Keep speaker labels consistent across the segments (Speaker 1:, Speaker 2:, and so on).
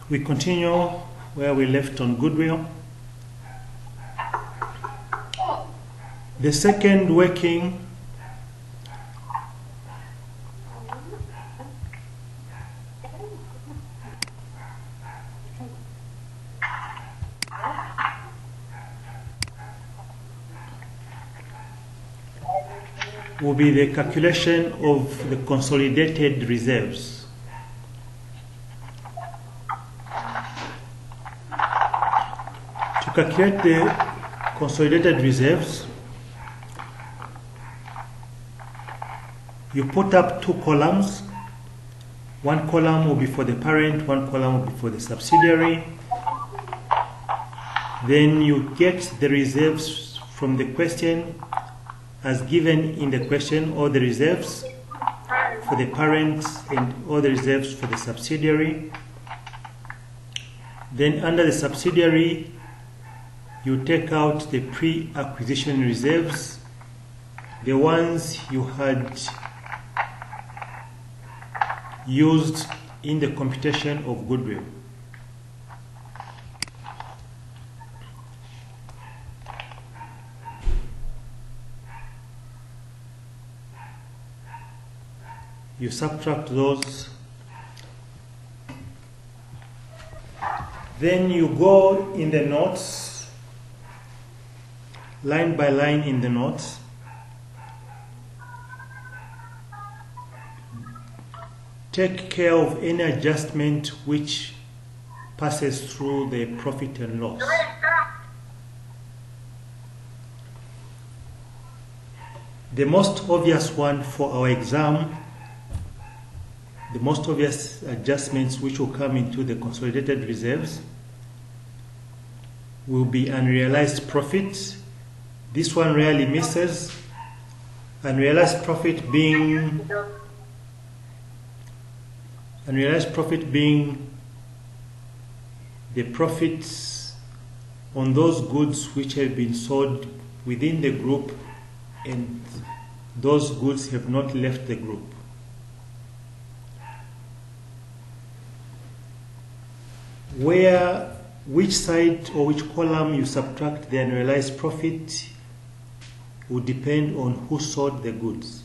Speaker 1: We continue where we left on goodwill. The second working will be the calculation of the consolidated reserves. To calculate the consolidated reserves, you put up two columns. One column will be for the parent, one column will be for the subsidiary. Then you get the reserves from the question as given in the question, all the reserves for the parent and all the reserves for the subsidiary. Then under the subsidiary, you take out the pre-acquisition reserves, the ones you had used in the computation of goodwill. You subtract those. Then you go in the notes, line by line in the notes. Take care of any adjustment which passes through the profit and loss. The most obvious one for our exam, the most obvious adjustments which will come into the consolidated reserves will be unrealized profit. This one rarely misses. Unrealized profit being the profits on those goods which have been sold within the group and those goods have not left the group. Which side or which column you subtract the unrealized profit will depend on who sold the goods.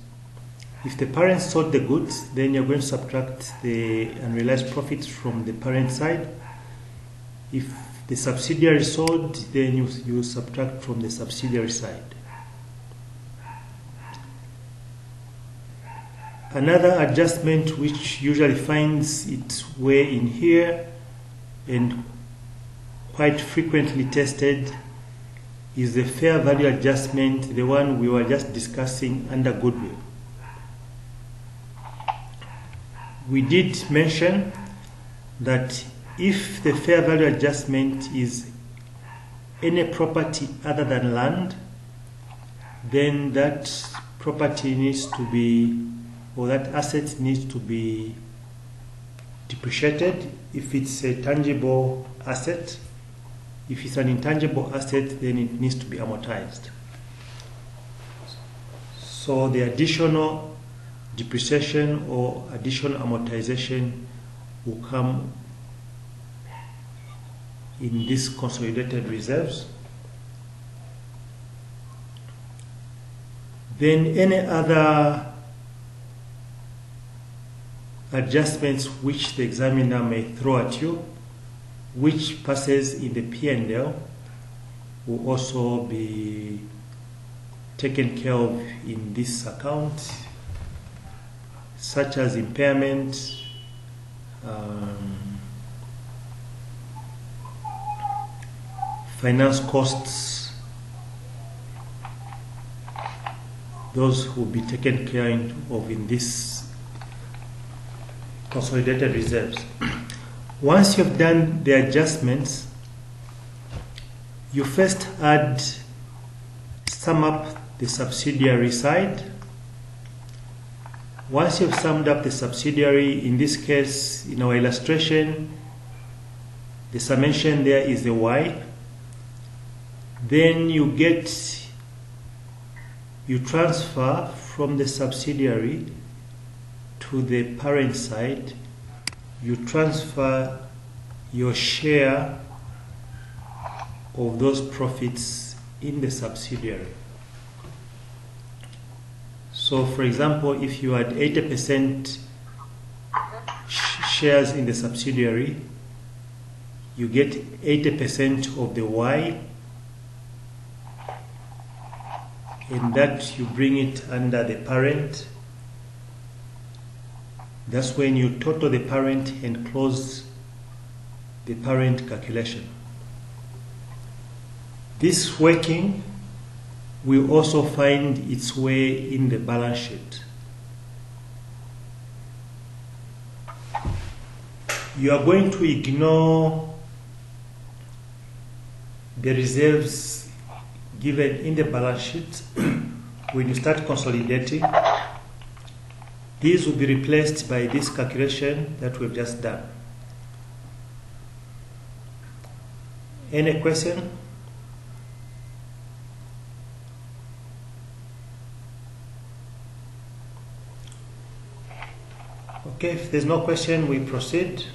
Speaker 1: If the parent sold the goods, then you're going to subtract the unrealized profits from the parent side. If the subsidiary sold, then you subtract from the subsidiary side. Another adjustment which usually finds its way in here and quite frequently tested is the fair value adjustment, the one we were just discussing under goodwill. We did mention that if the fair value adjustment is any property other than land, then that property needs to be, or that asset needs to be depreciated if it's a tangible asset. If it's an intangible asset, then it needs to be amortized. So the additional depreciation or additional amortization will come in these consolidated reserves. Then any other adjustments which the examiner may throw at you, which passes in the P&L, will also be taken care of in this account, such as impairment, finance costs. Those will be taken care of in this consolidated reserves. Once you've done the adjustments, you first sum up the subsidiary side. Once you've summed up the subsidiary, in this case, in our illustration, the summation there is the Y. Then you transfer from the subsidiary to the parent side. You transfer your share of those profits in the subsidiary. So for example, if you had 80% shares in the subsidiary, you get 80% of the Y, and that you bring it under the parent. That's when you total the parent and close the parent calculation. This working will also find its way in the balance sheet. You are going to ignore the reserves given in the balance sheet when you start consolidating. These will be replaced by this calculation that we've just done. Any question? Okay, if there's no question, we proceed.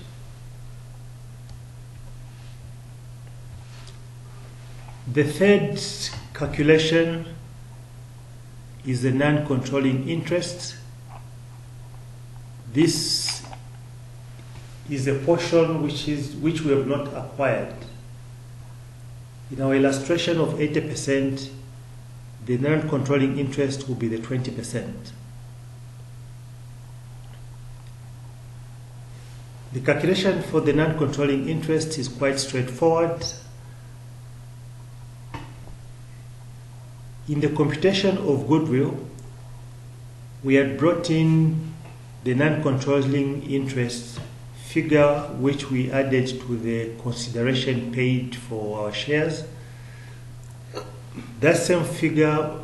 Speaker 1: The third calculation is the non-controlling interest. This is a portion which we have not acquired. In our illustration of 80%, the non-controlling interest will be the 20%. The calculation for the non-controlling interest is quite straightforward. In the computation of goodwill, we had brought in the non-controlling interest figure which we added to the consideration paid for our shares. That same figure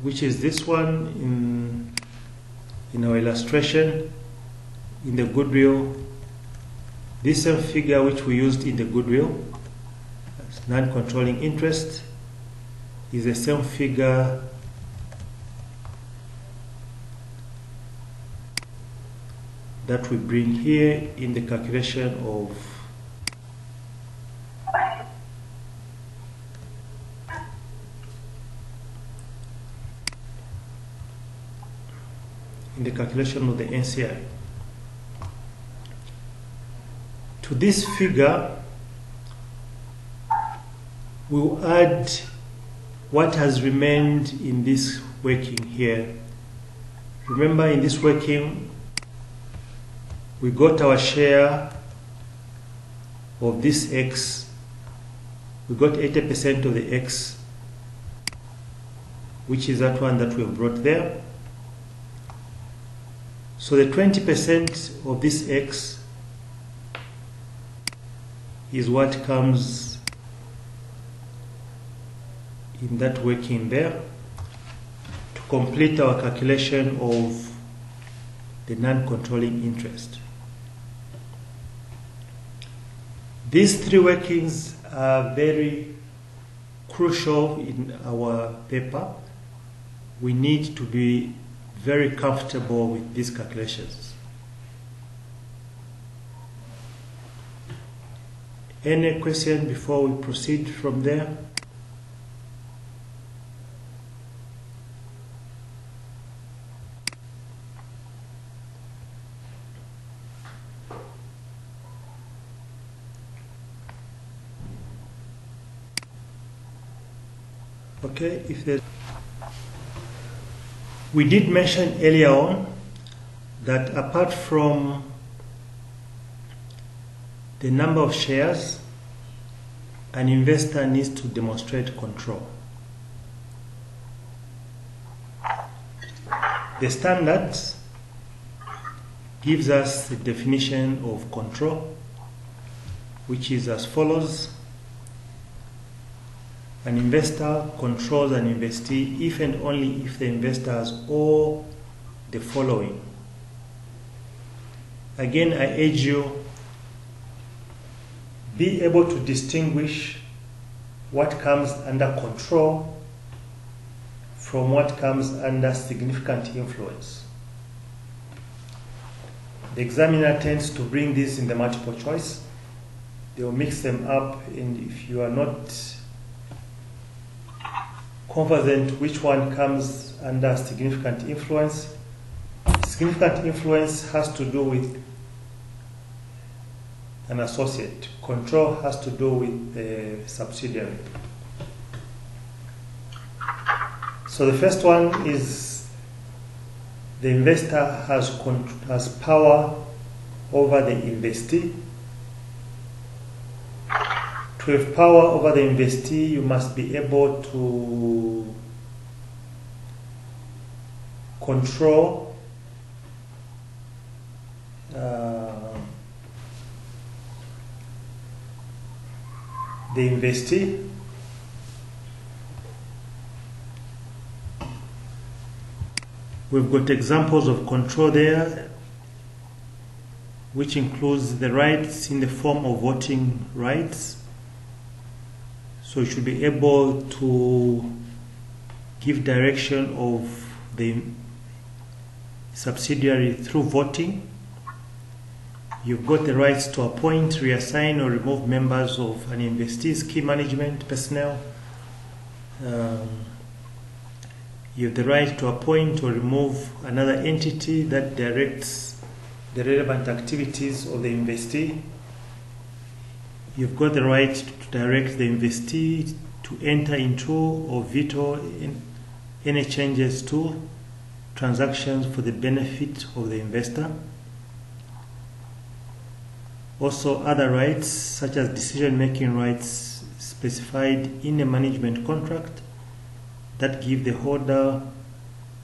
Speaker 1: which is this one in our illustration in the goodwill. This same figure which we used in the goodwill as non-controlling interest is the same figure that we bring here in the calculation of the NCI. To this figure, we'll add what has remained in this working here. Remember, in this working, we got our share of this X. We got 80% of the X, which is that one that we have brought there. So the 20% of this X is what comes in that working there to complete our calculation of the non-controlling interest. These three workings are very crucial in our paper. We need to be very comfortable with these calculations. Any question before we proceed from there? Okay, if there's we did mention earlier on that apart from the number of shares, an investor needs to demonstrate control. The standards gives us the definition of control, which is as follows. An investor controls an investee if and only if the investor has all the following. Again, I urge you, be able to distinguish what comes under control from what comes under significant influence. The examiner tends to bring this in the multiple choice. They will mix them up, and if you are not confident which one comes under significant influence, significant influence has to do with an associate. Control has to do with the subsidiary. So the first one is the investor has power over the investee. To have power over the investee, you must be able to control the investee. We've got examples of control there, which includes the rights in the form of voting rights. So you should be able to give direction of the subsidiary through voting. You've got the rights to appoint, reassign, or remove members of an investee's key management personnel. You have the right to appoint or remove another entity that directs the relevant activities of the investee. You've got the right to direct the investee to enter into or veto any changes to transactions for the benefit of the investor. Also, other rights such as decision-making rights specified in a management contract that give the holder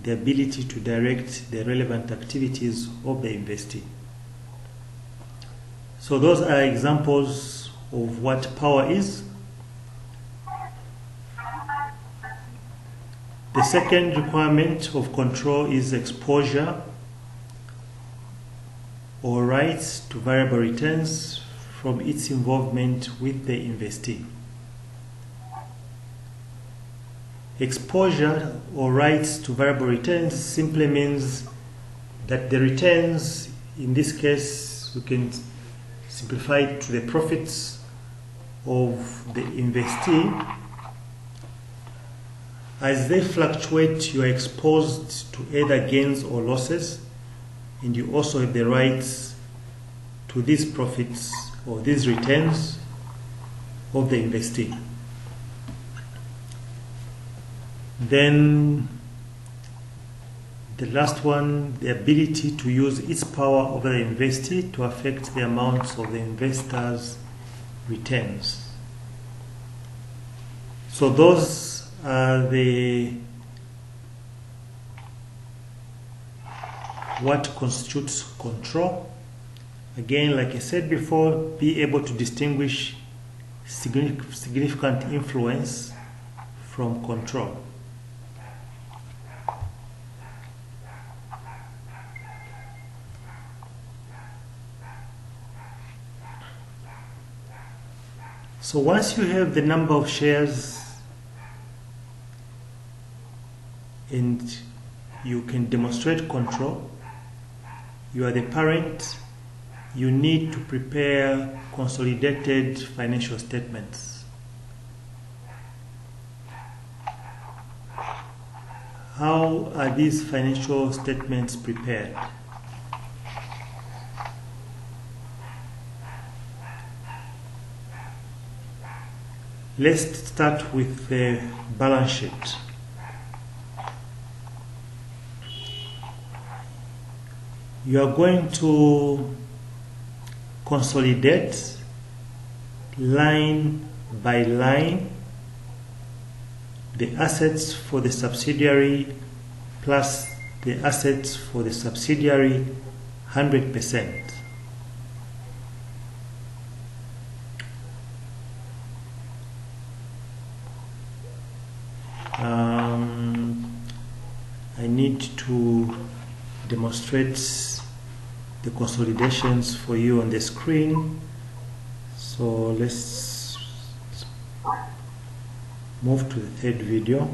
Speaker 1: the ability to direct the relevant activities of the investee. So those are examples of what power is. The second requirement of control is exposure or rights to variable returns from its involvement with the investee. Exposure or rights to variable returns simply means that the returns, in this case, we can simplify it to the profits of the investee. As they fluctuate, you are exposed to either gains or losses, and you also have the rights to these profits or these returns of the investee. Then the last one, the ability to use its power over the investee to affect the amounts of the investor's returns. So those are what constitutes control. Again, like I said before, be able to distinguish significant influence from control. So once you have the number of shares and you can demonstrate control, you are the parent, you need to prepare consolidated financial statements. How are these financial statements prepared? Let's start with the balance sheet. You are going to consolidate line by line the assets for the subsidiary plus the assets for the subsidiary 100%. I need to demonstrate the consolidations for you on the screen. So let's move to the third video.